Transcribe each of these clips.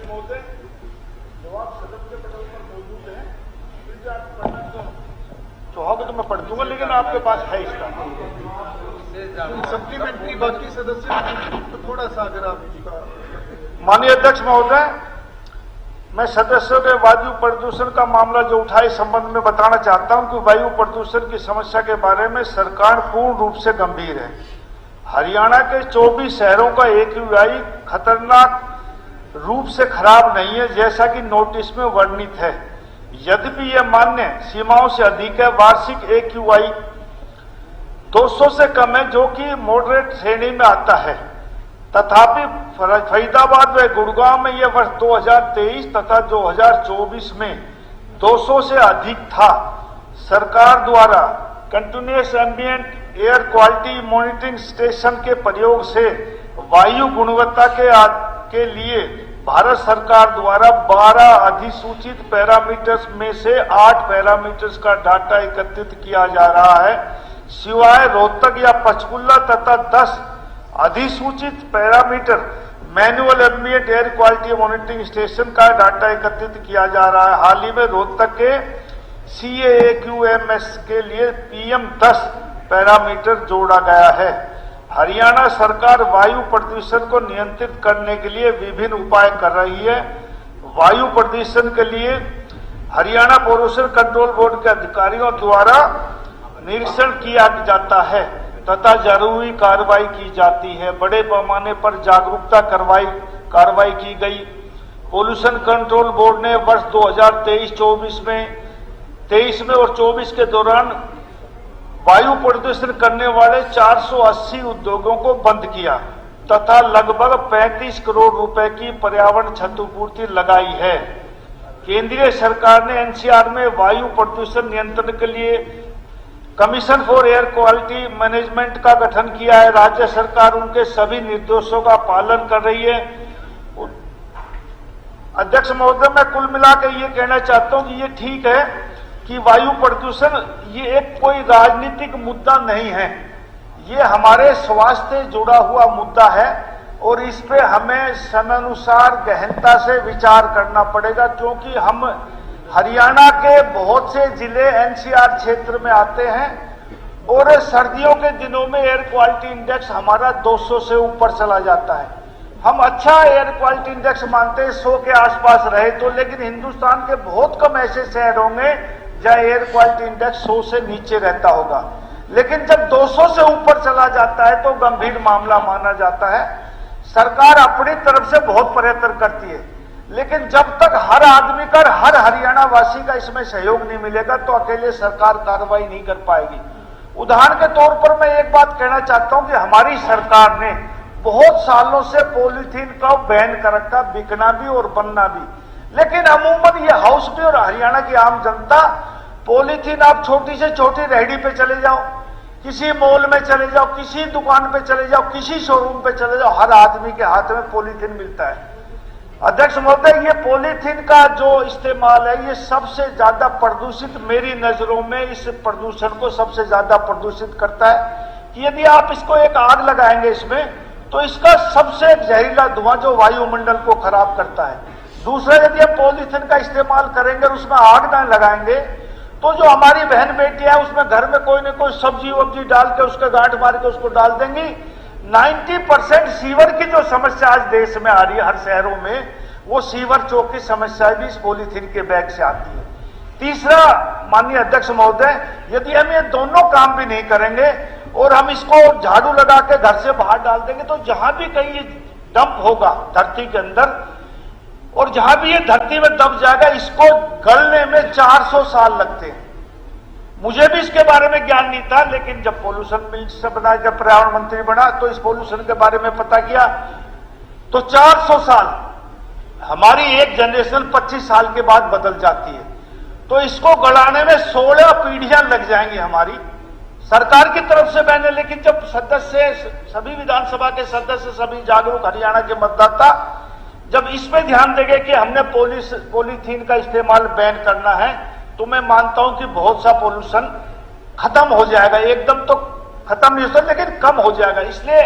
महोदय, जवाब सदन के पटल पर मौजूद है, फिर आप पढ़ना चाहोगे तो मैं पढ़ दूंगा, लेकिन आपके पास है इसका सप्लीमेंट्री। बाकी सदस्य तो थोड़ा सा अगर आप। माननीय अध्यक्ष महोदय, मैं सदस्यों के वायु प्रदूषण का मामला जो उठा इस संबंध में बताना चाहता हूं कि वायु प्रदूषण की समस्या के बारे में सरकार पूर्ण रूप से गंभीर है। हरियाणा के 24 शहरों का AQI खतरनाक रूप से खराब नहीं है, जैसा कि नोटिस में वर्णित है। यद्यपि यह मान्य सीमाओं से अधिक है। वार्षिक AQI 200 से कम है, जो कि मॉडरेट श्रेणी में आता है। तथापि फरीदाबाद व गुड़गांव में यह वर्ष 2023 तथा 2024 में 200 से अधिक था। सरकार द्वारा continuous ambient air quality monitoring station के प्रयोग से वायु गुणवत्ता के लिए भारत सरकार द्वारा 12 अधिसूचित पैरामीटर्स में से 8 पैरामीटर्स का डाटा एकत्रित किया जा रहा है। सिवाय रोहतक या पंचकुला तथा 10 अधिसूचित parameter manual ambient air quality monitoring station का डाटा एकत्रित किया जा रहा है। हाल ही में रोहतक के CAAQMS के लिए PM10 पैरामीटर जोड़ा गया है। हरियाणा सरकार वायु प्रदूषण को नियंत्रित करने के लिए विभिन्न उपाय कर रही है। वायु प्रदूषण के लिए हरियाणा पोल्यूशन कंट्रोल बोर्ड के अधिकारियों द्वारा निरीक्षण किया जाता है तथा जरूरी कार्रवाई की जाती है। बड़े पैमाने पर जागरूकता कार्रवाई की गई। पोल्यूशन कंट्रोल बोर्ड ने वर्ष 2023-24 में 23 में और 24 के दौरान वायु प्रदूषण करने वाले 480 उद्योगों को बंद किया तथा लगभग 35 करोड़ रुपए की पर्यावरण क्षतिपूर्ति लगाई है। केंद्रीय सरकार ने NCR में वायु प्रदूषण नियंत्रण के लिए commission for air quality management का गठन किया है। राज्य सरकार उनके सभी निर्देशों का पालन कर रही है। अध्यक्ष महोदय, मैं कुल मिलाकर ये कहना चाहता हूं कि ये ठीक है कि वायु प्रदूषण ये एक कोई राजनीतिक मुद्दा नहीं है, ये हमारे स्वास्थ्य से जुड़ा हुआ मुद्दा है और इस पे हमें समयानुसार गहनता से विचार करना पड़ेगा, क्योंकि हम हरियाणा के बहुत से जिले NCR क्षेत्र में आते हैं और सर्दियों के दिनों में एयर क्वालिटी इंडेक्स हमारा 200 से ऊपर चला जाता है। हम अच्छा एयर क्वालिटी इंडेक्स मानते हैं 100 के आसपास रहे तो, लेकिन हिंदुस्तान के बहुत कम ऐसे शहर होंगे जहां एयर क्वालिटी इंडेक्स 100 से नीचे रहता होगा। लेकिन जब 200 से ऊपर चला जाता है तो गंभीर मामला माना जाता है। सरकार अपनी तरफ से बहुत प्रयत्न करती है, लेकिन जब तक हर आदमी का, हर हरियाणा वासी का इसमें सहयोग नहीं मिलेगा तो अकेले सरकार कार्रवाई नहीं कर पाएगी। उदाहरण के तौर पर मैं एक बात कहना चाहता हूं कि हमारी सरकार ने बहुत सालों से पॉलीथीन का बैन कर रखा, बिकना भी और बनना भी, लेकिन अमूमन ये हाउस भी और हरियाणा की आम जनता पॉलीथीन, आप छोटी से छोटी रेहड़ी पे चले जाओ, किसी मॉल में चले जाओ, किसी दुकान पे चले जाओ, किसी शोरूम पे चले जाओ, हर आदमी के हाथ में पॉलीथीन मिलता है। अध्यक्ष महोदय, ये पॉलीथीन का जो इस्तेमाल है ये सबसे ज्यादा प्रदूषित, मेरी नजरों में इस प्रदूषण को सबसे ज्यादा प्रदूषित करता है कि यदि आप इसको एक आग लगाएंगे इसमें तो इसका सबसे जहरीला धुआं जो वायुमंडल को खराब करता है। दूसरा, यदि हम पॉलीथीन का इस्तेमाल करेंगे और उसमें आग ना लगाएंगे तो जो हमारी बहन बेटियां हैं उसमें घर में कोई न कोई सब्जी वब्जी डाल के उसके गांठ मार के उसको डाल देंगी। 90% सीवर की जो समस्या आज देश में आ रही है हर शहरों में, वो सीवर चौक की समस्या भी इस पॉलीथीन के बैग से आती है। तीसरा, माननीय अध्यक्ष महोदय, यदि हम ये दोनों काम भी नहीं करेंगे और हम इसको झाड़ू लगा के घर से बाहर डाल देंगे तो जहां भी कहीं ये डंप होगा धरती के अंदर और जहां भी ये धरती में दब जाएगा, इसको गलने में 400 साल लगते हैं। मुझे भी इसके बारे में ज्ञान नहीं था, लेकिन जब पोल्यूशन मिनिस्टर बना, जब पर्यावरण मंत्री बना तो इस पोल्यूशन के बारे में पता किया तो 400 साल, हमारी एक जनरेशन 25 साल के बाद बदल जाती है। तो इसको गलाने में 16 पीढ़ियां लग जाएंगी हमारी। सरकार की तरफ से मैंने, लेकिन जब सदस्य, सभी विधानसभा के सदस्य, सभी जागरूक हरियाणा के मतदाता जब इसमें ध्यान देंगे कि हमने पॉलीथीन का इस्तेमाल बैन करना है तो मैं मानता हूं कि बहुत सा पोल्यूशन खत्म हो जाएगा। एकदम तो खत्म नहीं हो सकता लेकिन कम हो जाएगा। इसलिए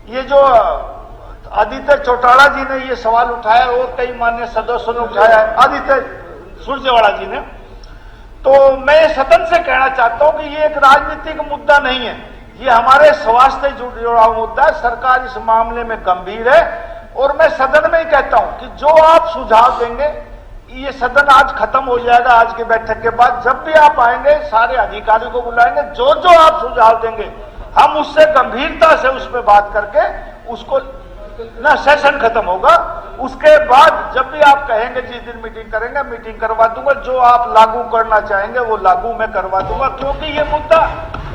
ये जो आदित्य चौटाला जी ने ये सवाल उठाया और कई मान्य सदस्यों ने उठाया है, आदित्य सुरजेवाला जी ने। तो मैं सदन से कहना चाहता हूं कि ये एक राजनीतिक मुद्दा नहीं है, ये हमारे स्वास्थ्य से जुड़ा हुआ मुद्दा है। सरकार इस मामले में गंभीर है और मैं सदन में ही कहता हूं कि जो आप सुझाव देंगे, ये सदन आज खत्म हो जाएगा आज की बैठक के बाद, जब भी आप आएंगे सारे अधिकारियों को बुलाएंगे, जो जो आप सुझाव देंगे हम उससे गंभीरता से उस पर बात करके उसको ना सेशन खत्म होगा। उसके बाद जब भी आप कहेंगे जिस दिन मीटिंग करेंगे, मीटिंग करवा दूंगा। जो आप लागू करना चाहेंगे वो लागू मैं करवा दूंगा, क्योंकि ये मुद्दा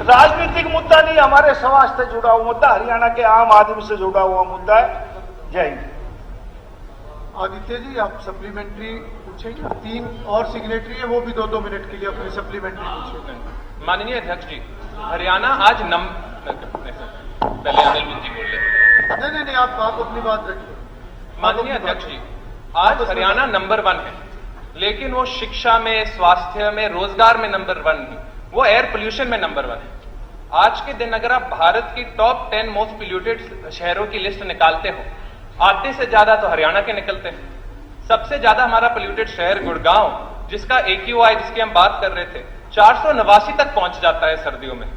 राजनीतिक मुद्दा नहीं, हमारे स्वास्थ्य से जुड़ा हुआ मुद्दा, हरियाणा के आम आदमी से जुड़ा हुआ मुद्दा है। जय हिंद। आदित्य जी, आप सप्लीमेंट्री पूछेंगे? 3 और सिग्नेटरी है, वो भी 2-2 मिनट के लिए अपनी सप्लीमेंट्री पूछेंगे। माननीय अध्यक्ष जी, हरियाणा आज पहले अनिल जी बोल रहे। नहीं, आप अपनी बात रखिए। माननीय अध्यक्ष जी, आज हरियाणा नंबर 1 है, लेकिन वो शिक्षा में, स्वास्थ्य में, रोजगार में नंबर 1 नहीं, वो एयर पोल्यूशन में नंबर 1 है। आज के दिन अगर आप भारत की टॉप 10 मोस्ट पोल्यूटेड शहरों की लिस्ट निकालते हो, आधे से ज्यादा तो हरियाणा के निकलते हैं। सबसे ज्यादा हमारा पोल्यूटेड शहर गुड़गांव, जिसका AQI जिसकी हम बात कर रहे थे 489 तक पहुंच जाता है सर्दियों में।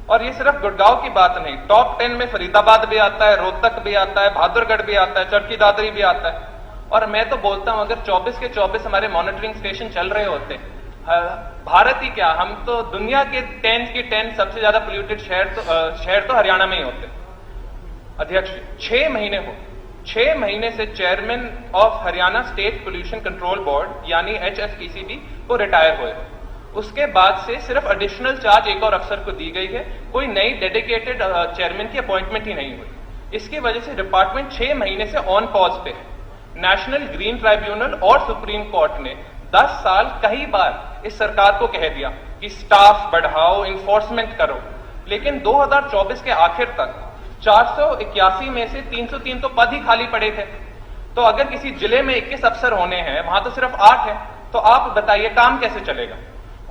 और ये सिर्फ गुड़गांव की बात नहीं, टॉप 10 में फरीदाबाद भी आता है, रोहतक भी आता है, बहादुरगढ़ भी आता है, चरखी दादरी भी आता है। और मैं तो बोलता हूं अगर 24 के 24 हमारे मॉनिटरिंग स्टेशन चल रहे होते, भारत ही क्या, हम तो दुनिया के 10 की 10 सबसे ज्यादा पोल्यूटेड शहर तो हरियाणा में ही होते। अध्यक्ष, 6 महीने से chairman of Haryana state pollution control board यानी HFPCB को रिटायर हुए। उसके बाद से सिर्फ एडिशनल चार्ज एक और अफसर को दी गई है, कोई नई डेडिकेटेड चेयरमैन की अपॉइंटमेंट ही नहीं हुई। इसकी वजह से डिपार्टमेंट 6 महीने से ऑन पॉज पे है। नेशनल ग्रीन ट्राइब्यूनल और सुप्रीम कोर्ट ने 10 साल कई बार इस सरकार को कह दिया कि स्टाफ बढ़ाओ, इन्फोर्समेंट करो, लेकिन 2024 के आखिर तक 481 में से 303 तो पद ही खाली पड़े थे। तो अगर किसी जिले में 21 अफसर होने हैं, वहां तो सिर्फ 8 है, तो आप बताइए काम कैसे चलेगा।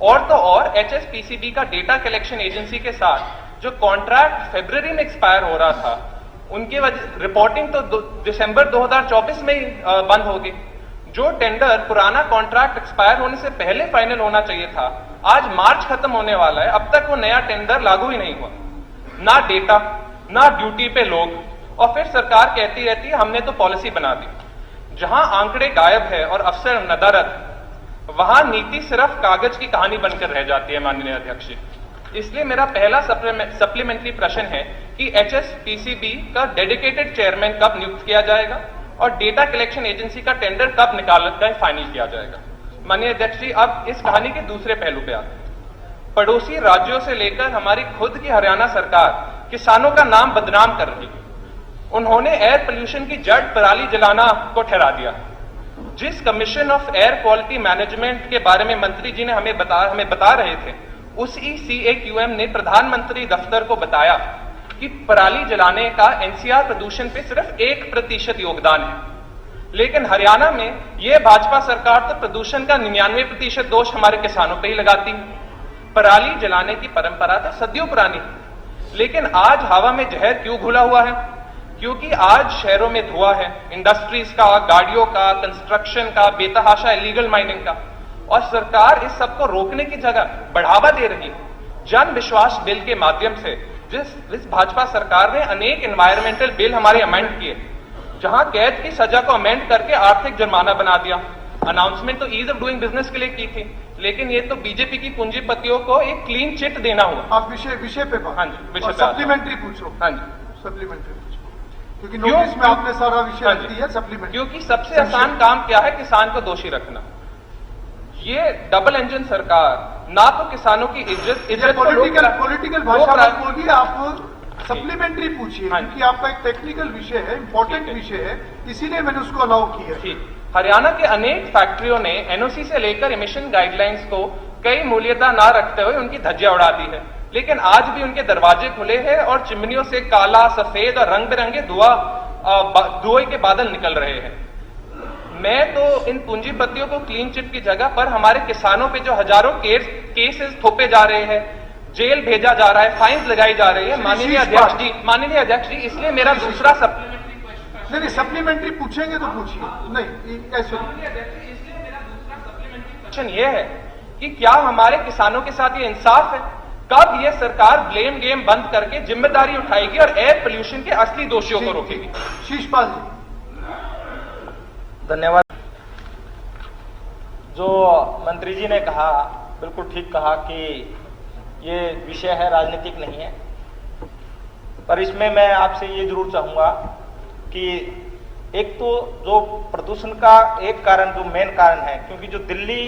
और तो और HFPCB का डेटा कलेक्शन एजेंसी के साथ जो कॉन्ट्रैक्ट फरवरी में एक्सपायर हो रहा था, उनकी वजह रिपोर्टिंग तो दिसंबर 2024 में ही बंद होगी। जो टेंडर पुराना कॉन्ट्रैक्ट एक्सपायर होने से पहले फाइनल होना चाहिए था, आज मार्च खत्म होने वाला है, अब तक वो नया टेंडर लागू ही नहीं हुआ। ना डेटा, ना ड्यूटी पे लोग, और फिर सरकार कहती रहती है हमने तो पॉलिसी बना दी। जहां आंकड़े गायब है और अफसर नदारद, वहां नीति सिर्फ कागज की कहानी बनकर रह जाती है। माननीय अध्यक्ष, इसलिए मेरा पहला सप्लीमेंट्री प्रश्न है कि HFPCB का डेडिकेटेड चेयरमैन कब नियुक्त किया जाएगा और डेटा कलेक्शन एजेंसी का टेंडर कब निकाल कर फाइनल किया जाएगा। माननीय अध्यक्ष जी, अब इस कहानी के दूसरे पहलू पे आते हैं। पड़ोसी राज्यों से लेकर हमारी खुद की हरियाणा सरकार किसानों का नाम बदनाम कर रही है। उन्होंने एयर पोल्यूशन की जड़ पराली जलाना को ठहरा दिया। जिस commission of air quality management के बारे में मंत्री जी ने हमें बता रहे थे, उसी CAQM ने प्रधानमंत्री दफ्तर को बताया कि पराली जलाने का NCR प्रदूषण पे सिर्फ 1% योगदान है। लेकिन हरियाणा में यह भाजपा सरकार तो प्रदूषण का 99% दोष हमारे किसानों पे ही लगाती है। पराली जलाने की परंपरा तो सदियों पुरानी है, लेकिन आज हवा में जहर क्यों घुला हुआ है? क्योंकि आज शहरों में धुआं है, इंडस्ट्रीज का, गाड़ियों का, कंस्ट्रक्शन का, बेतहाशा इलीगल माइनिंग का, और सरकार इस सब को रोकने की जगह बढ़ावा दे रही है। जन विश्वास बिल के माध्यम से जिस भाजपा सरकार ने अनेक एनवायरमेंटल बिल हमारे अमेंड किए, जहां कैद की सजा को अमेंड करके आर्थिक जुर्माना बना दिया। अनाउंसमेंट तो ईज ऑफ डूइंग बिजनेस के लिए की थी, लेकिन ये तो बीजेपी की पूंजीपतियों को एक क्लीन चिट देना हुआ। आप विषय पे हाँ जी, विषय पे सप्लीमेंट्री पूछो। हाँ जी, सप्लीमेंट्री पूछो, क्योंकि नोटिस में आपने सारा विषय रख दिया है। सप्लीमेंट्री, क्योंकि सबसे आसान काम क्या है? किसान को दोषी रखना। ये डबल इंजन सरकार ना तो किसानों की इज्जत पॉलिटिकल भाषा में बोलिए, आप सप्लीमेंट्री पूछिए, क्योंकि आपका एक टेक्निकल विषय है, इंपॉर्टेंट विषय है, इसीलिए मैंने उसको अलाउ किया। ठीक, हरियाणा के अनेक फैक्ट्रियों ने NOC से लेकर इमिशन गाइडलाइंस को कई मूल्यता ना रखते हुए उनकी धज्जियां उड़ा दी है, लेकिन आज भी उनके दरवाजे खुले हैं और चिमनियों से काला, सफेद और रंग बिरंगे धुएं के बादल निकल रहे हैं। मैं तो इन पूंजीपतियों को क्लीन चिट की जगह पर हमारे किसानों पे जो हजारों केसेस थोपे जा रहे हैं, जेल भेजा जा रहा है, फाइन्स लगाई जा रही है। माननीय अध्यक्ष जी, इसलिए मेरा दूसरा नहीं, सप्लीमेंट्री पूछेंगे तो पूछिए, नहीं ऐसे इसलिए मेरा दूसरा सप्लीमेंट्री क्वेश्चन ये है कि क्या हमारे किसानों के साथ ये इंसाफ है? कब ये सरकार ब्लेम गेम बंद करके जिम्मेदारी उठाएगी और एयर पोल्यूशन के असली दोषियों को रोकेगी? शीशपाल जी, धन्यवाद। जो मंत्री जी ने कहा बिल्कुल ठीक कहा कि ये विषय है, राजनीतिक नहीं है। पर इसमें मैं आपसे ये जरूर चाहूंगा कि एक तो जो प्रदूषण का एक कारण, जो मेन कारण है, क्योंकि जो दिल्ली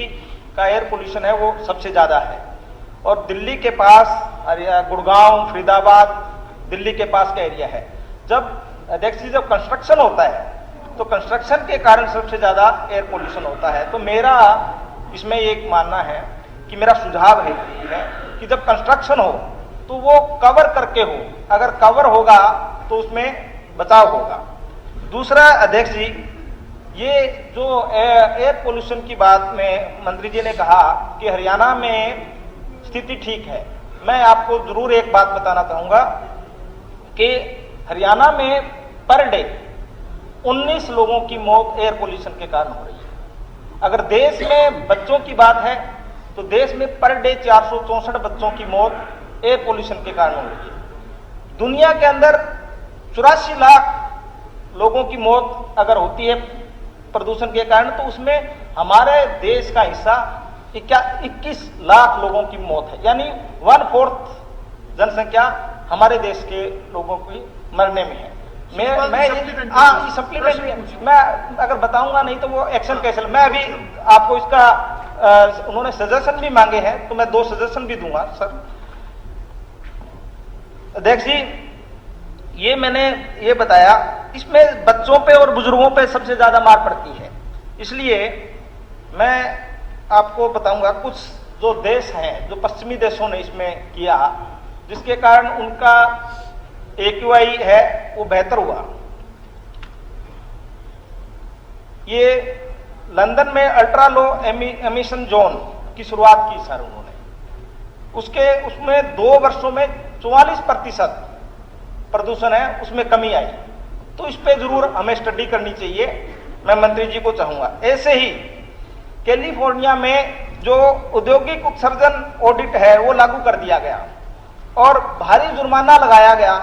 का एयर पोल्यूशन है वो सबसे ज्यादा है, और दिल्ली के पास गुड़गांव, फरीदाबाद दिल्ली के पास का एरिया है। देखिए जब कंस्ट्रक्शन होता है तो कंस्ट्रक्शन के कारण सबसे ज्यादा एयर पोल्यूशन होता है। तो मेरा इसमें एक मानना है कि मेरा सुझाव है कि जब कंस्ट्रक्शन हो तो वो कवर करके हो, अगर कवर होगा तो उसमें बचाव होगा। दूसरा अध्यक्ष जी, ये जो एयर पोल्यूशन की बात में मंत्री जी ने कहा कि हरियाणा में स्थिति ठीक है, मैं आपको जरूर एक बात बताना चाहूंगा कि हरियाणा में पर डे 19 लोगों की मौत एयर पोल्यूशन के कारण हो रही है। अगर देश में बच्चों की बात है तो देश में पर डे 464 बच्चों की मौत एयर पोल्यूशन के कारण हो रही है। दुनिया के अंदर 84 लाख लोगों की मौत अगर होती है प्रदूषण के कारण, तो उसमें हमारे देश का हिस्सा 21 लाख लोगों की मौत है, यानी 1/4 जनसंख्या हमारे देश के लोगों की मरने में है। मैं सप्लीमेंट्री मैं अगर बताऊंगा नहीं तो वो एक्शन कैंसिल। मैं अभी आपको इसका उन्होंने सजेशन भी मांगे हैं तो मैं 2 सजेशन भी दूंगा सर। अध्यक्ष जी, ये मैंने ये बताया, इसमें बच्चों पे और बुजुर्गों पे सबसे ज्यादा मार पड़ती है। इसलिए मैं आपको बताऊंगा कुछ जो देश हैं, जो पश्चिमी देशों ने इसमें किया, जिसके कारण उनका AQI है वो बेहतर हुआ। ये लंदन में अल्ट्रा लो एमिशन जोन की शुरुआत की सर उन्होंने, उसमें 2 वर्षों में 44% प्रदूषण है उसमें कमी आई। तो इस पे जरूर हमें स्टडी करनी चाहिए, मैं मंत्री जी को चाहूंगा। ऐसे ही कैलिफोर्निया में जो औद्योगिक उत्सर्जन ऑडिट है वो लागू कर दिया गया और भारी जुर्माना लगाया गया।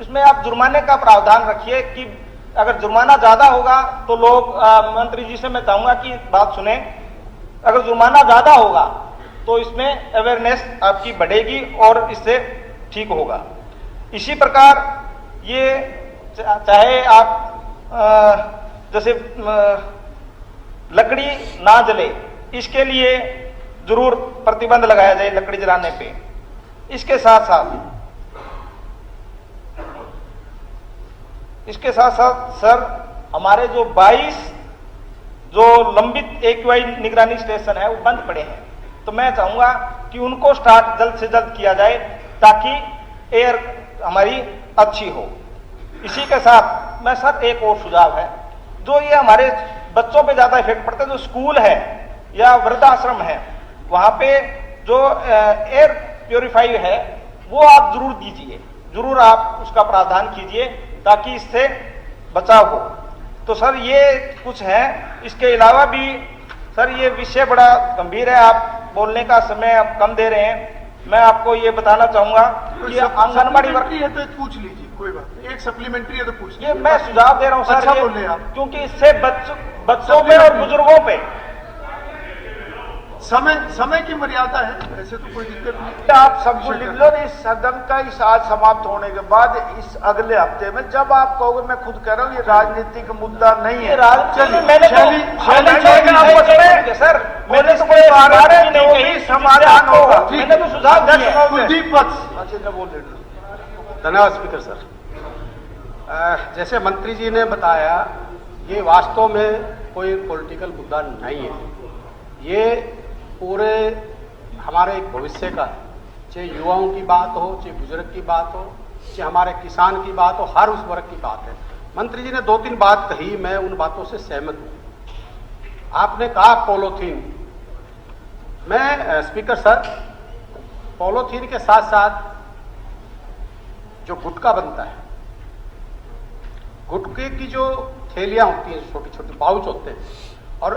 इसमें आप जुर्माने का प्रावधान रखिए कि अगर जुर्माना ज्यादा होगा तो लोग, मंत्री जी से मैं चाहूंगा कि बात सुने, अगर जुर्माना ज्यादा होगा तो इसमें अवेयरनेस आपकी बढ़ेगी और इससे ठीक होगा। इसी प्रकार ये चाहे आप जैसे लकड़ी ना जले, इसके लिए जरूर प्रतिबंध लगाया जाए लकड़ी जलाने पे। इसके साथ साथ सर हमारे जो 22 जो लंबित AQI निगरानी स्टेशन है वो बंद पड़े हैं, तो मैं चाहूंगा कि उनको स्टार्ट जल्द से जल्द किया जाए ताकि एयर हमारी अच्छी हो। इसी के साथ मैं सर एक और सुझाव है, जो ये हमारे बच्चों पे ज्यादा इफेक्ट पड़ता है, जो स्कूल है या वृद्धाश्रम है, वहां पे जो एयर प्योरीफाई है वो आप जरूर दीजिए, जरूर आप उसका प्रावधान कीजिए ताकि इससे बचाव हो। तो सर ये कुछ है। इसके अलावा भी सर ये विषय बड़ा गंभीर है, आप बोलने का समय आप कम दे रहे हैं। मैं आपको ये बताना चाहूंगा कि आंगनबाड़ी वर्कर है तो पूछ लीजिए, कोई बात नहीं। एक सप्लीमेंट्री है तो पूछ लीजिए। ये मैं सुझाव दे रहा हूँ सर, अच्छा बोल रहे हैं आप, क्योंकि इससे बच्चों पे और बुजुर्गों पे समय की मर्यादा है, ऐसे तो कोई दिक्कत नहीं। आप सबको लिख लो, इस सदन का इस आज समाप्त होने के बाद इस अगले हफ्ते में जब आप कहोगे, मैं खुद कह रहा हूँ ये राजनीतिक मुद्दा नहीं है। सर मैंने तो कोई समाधान होगा, मैंने तो सुझाव दिया। धन्यवाद स्पीकर सर। जैसे मंत्री जी ने बताया, ये वास्तव में कोई पॉलिटिकल मुद्दा नहीं है, ये पूरे हमारे एक भविष्य का है। चाहे युवाओं की बात हो, चाहे बुजुर्ग की बात हो, चाहे हमारे किसान की बात हो, हर उस वर्ग की बात है। मंत्री जी ने 2-3 बात कही, मैं उन बातों से सहमत हूं। आपने कहा पॉलीथीन, मैं स्पीकर सर पॉलीथीन के साथ साथ जो गुटखा बनता है गुटखे की जो थैलियां होती हैं, छोटी छोटी पाउच होते हैं, और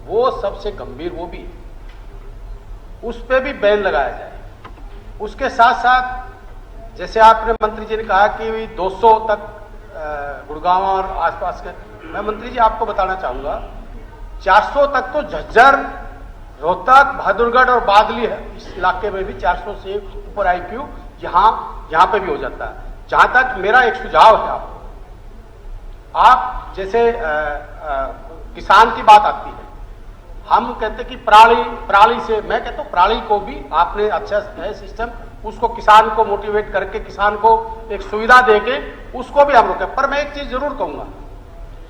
वो सबसे गंभीर वो भी है, उस पर भी बैन लगाया जाए। उसके साथ साथ जैसे आपने मंत्री जी ने कहा कि 200 तक गुड़गांव और आसपास के, मैं मंत्री जी आपको बताना चाहूंगा 400 तक तो झज्जर, रोहतक, बहादुरगढ़ और बादली है, इस इलाके में भी 400 से ऊपर IQ यहां पे भी हो जाता है। जहां तक मेरा एक सुझाव है, आप जैसे किसान की बात आती है, हम कहते कि पराली से, मैं कहता हूं पराली को भी आपने अच्छा है सिस्टम, उसको किसान को मोटिवेट करके, किसान को एक सुविधा देके उसको भी हम रोके। पर मैं एक चीज जरूर कहूंगा,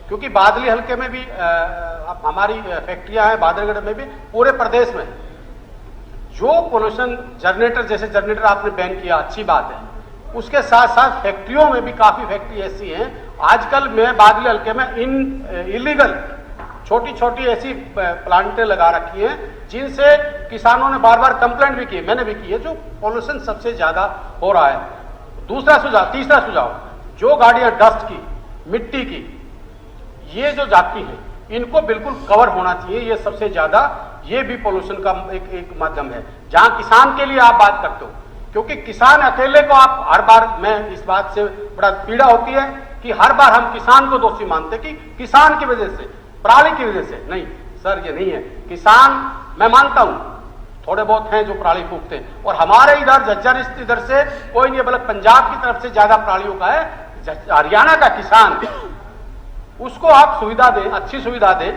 क्योंकि बादली हल्के में भी हमारी फैक्ट्रियां हैं, बादलगढ़ में भी, पूरे प्रदेश में जो पोल्यूशन जनरेटर, जैसे जनरेटर आपने बैन किया, अच्छी बात है। उसके साथ साथ फैक्ट्रियों में भी काफी फैक्ट्री ऐसी हैं, आजकल मैं बादली हल्के में इलीगल छोटी छोटी ऐसी प्लांटें लगा रखी हैं, जिनसे किसानों ने बार बार कंप्लेंट भी की है, मैंने भी की है, जो पोल्यूशन सबसे ज्यादा हो रहा है। तीसरा सुझाव, जो गाड़ियां डस्ट की, मिट्टी की, ये जो जाती हैं, इनको बिल्कुल कवर होना चाहिए। ये सबसे ज्यादा, ये भी पोल्यूशन का एक माध्यम है। जहां किसान के लिए आप बात करते हो, क्योंकि किसान अकेले को आप हर बार, मैं इस बात से बड़ा पीड़ा होती है कि हर बार हम किसान को दोषी मानते कि किसान की वजह से, पराली की वजह से। नहीं सर, ये नहीं है। किसान, मैं मानता हूं थोड़े बहुत हैं जो पराली फूकते हैं, और हमारे इधर झज्जर इधर से कोई नहीं, बल्कि पंजाब की तरफ से ज्यादा परालियों का है। हरियाणा का किसान, उसको आप सुविधा दें, अच्छी सुविधा दें,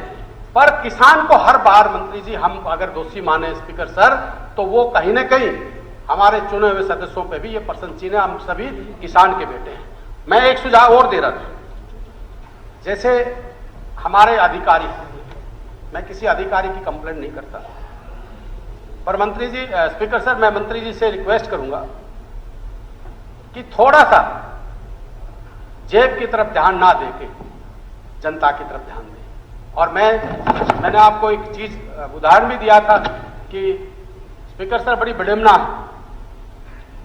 पर किसान को हर बार मंत्री जी हम अगर दोषी माने स्पीकर सर, तो वो कहीं ना कहीं हमारे चुने हुए सदस्यों पे भी ये प्रश्न चिन्ह, हम सभी किसान के बेटे हैं। मैं एक सुझाव और दे रहा था, जैसे हमारे अधिकारी, मैं किसी अधिकारी की कंप्लेंट नहीं करता, पर मंत्री जी, स्पीकर सर, मैं मंत्री जी से रिक्वेस्ट करूंगा कि थोड़ा सा जेब की तरफ ध्यान ना देके जनता की तरफ ध्यान दें। और मैंने आपको एक चीज उदाहरण भी दिया था कि स्पीकर सर, बड़ी विडंबना है,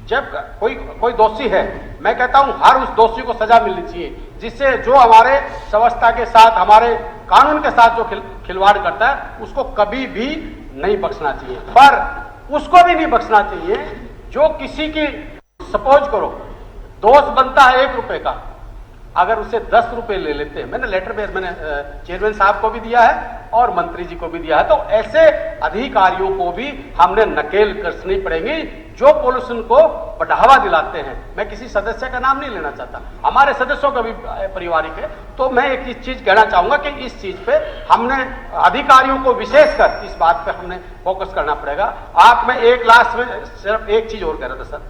जब कोई दोषी है, मैं कहता हूं हर उस दोषी को सजा मिलनी चाहिए, जिससे जो हमारे व्यवस्था के साथ, हमारे कानून के साथ जो खिलवाड़ करता है, उसको कभी भी नहीं बख्शना चाहिए। पर उसको भी नहीं बख्शना चाहिए जो किसी की, सपोज करो दोष बनता है 1 रुपए का, अगर उसे 10 रुपए ले लेते हैं, मैंने लेटर में मैंने चेयरमैन साहब को भी दिया है और मंत्री जी को भी दिया है, तो ऐसे अधिकारियों को भी हमने नकेल कसनी पड़ेगी जो पोल्यूशन को बढ़ावा दिलाते हैं। मैं किसी सदस्य का नाम नहीं लेना चाहता, हमारे सदस्यों का भी पारिवारिक है। तो मैं एक चीज कहना चाहूंगा कि इस चीज पे हमने अधिकारियों को विशेषकर इस बात पे हमने फोकस करना पड़ेगा। मैं एक लास्ट में सिर्फ एक चीज और कह रहा था सर,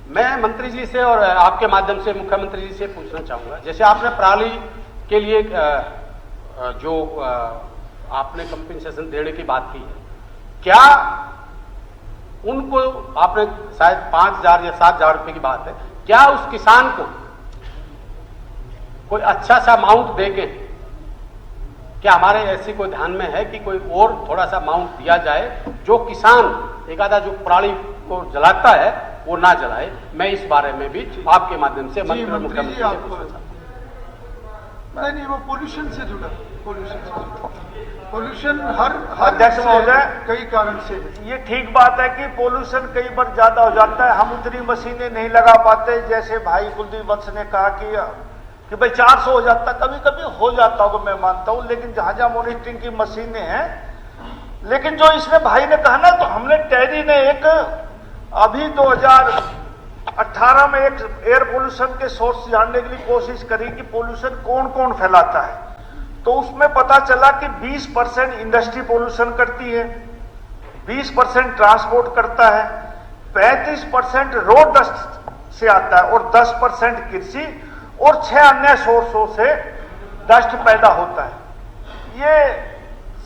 मैं मंत्री जी से और आपके माध्यम से मुख्यमंत्री जी से पूछना चाहूंगा, जैसे आपने पराली के लिए जो आपने कंपनसेशन देने की बात की है, क्या उनको आपने शायद 5,000 या 7,000 रुपए की बात है, क्या उस किसान को कोई अच्छा सा अमाउंट देके, क्या हमारे ऐसी कोई ध्यान में है कि कोई और थोड़ा सा अमाउंट दिया जाए, जो किसान एक आधा जो पराली को जलाता है वो ना जलाए? मैं इस बारे में भी आपके माध्यम से मंत्री और मुख्यमंत्री से पूछना चाहता हूं। नहीं, वो पोल्यूशन से जुड़ा, पोल्यूशन हर अध्यक्ष महोदय, कई कारण से है। ये ठीक बात है कि पोल्यूशन कई बार ज्यादा हो जाता है, हम उतनी मशीनें नहीं लगा पाते, जैसे भाई कुलदीप वत्स ने कहा कि भाई 400 हो जाता, कभी कभी हो जाता होगा, मैं मानता हूं, लेकिन जहां जहां मॉनिटरिंग की मशीनें हैं, लेकिन जो इसमें भाई ने कहा ना, तो हमने टेरी ने एक अभी 2018 में एक एयर पोल्यूशन के सोर्स जानने के लिए कोशिश करी कि पोल्यूशन कौन कौन फैलाता है, तो उसमें पता चला कि 20% इंडस्ट्री पोल्यूशन करती है, 20% ट्रांसपोर्ट करता है, 35% रोड डस्ट से आता है और 10% कृषि और 6 अन्य सोर्सों से डस्ट पैदा होता है। ये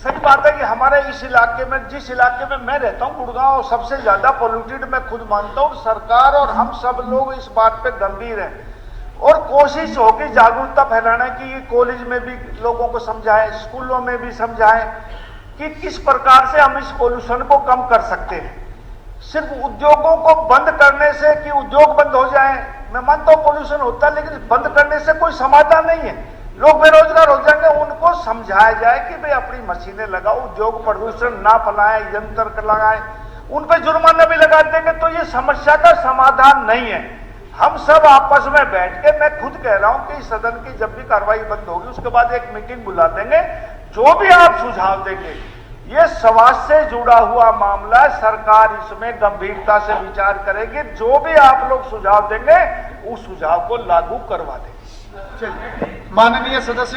सही बात है कि हमारे इस इलाके में, जिस इलाके में मैं रहता हूं, गुड़गांव सबसे ज्यादा पोल्यूटेड मैं खुद मानता हूं। सरकार और हम सब लोग इस बात पे गंभीर हैं और कोशिश होगी जागरूकता फैलाने की, कॉलेज में भी लोगों को समझाएं, स्कूलों में भी समझाएं कि किस प्रकार से हम इस पोल्यूशन को कम कर सकते हैं। सिर्फ उद्योगों को बंद करने से कि उद्योग बंद हो जाएं मैं मानता हूं पोल्यूशन होता है, लेकिन बंद करने से कोई समाधान नहीं है। लोग बेरोजगार हो जाएंगे, उनको समझाया जाए कि भाई अपनी मशीनें लगाओ, उद्योग प्रदूषण ना फैलाएं, यंत्र लगाएं, उन पर जुर्माना भी लगा देंगे तो ये समस्या का समाधान नहीं है। हम सब आपस में बैठ के, मैं खुद कह रहा हूं कि सदन की जब भी कार्रवाई बंद होगी उसके बाद एक मीटिंग बुला देंगे, जो भी आप सुझाव देंगे, ये स्वास्थ्य से जुड़ा हुआ मामला, सरकार इसमें गंभीरता से विचार करेगी, जो भी आप लोग सुझाव देंगे उस सुझाव को लागू करवा देंगे। माननीय सदस्य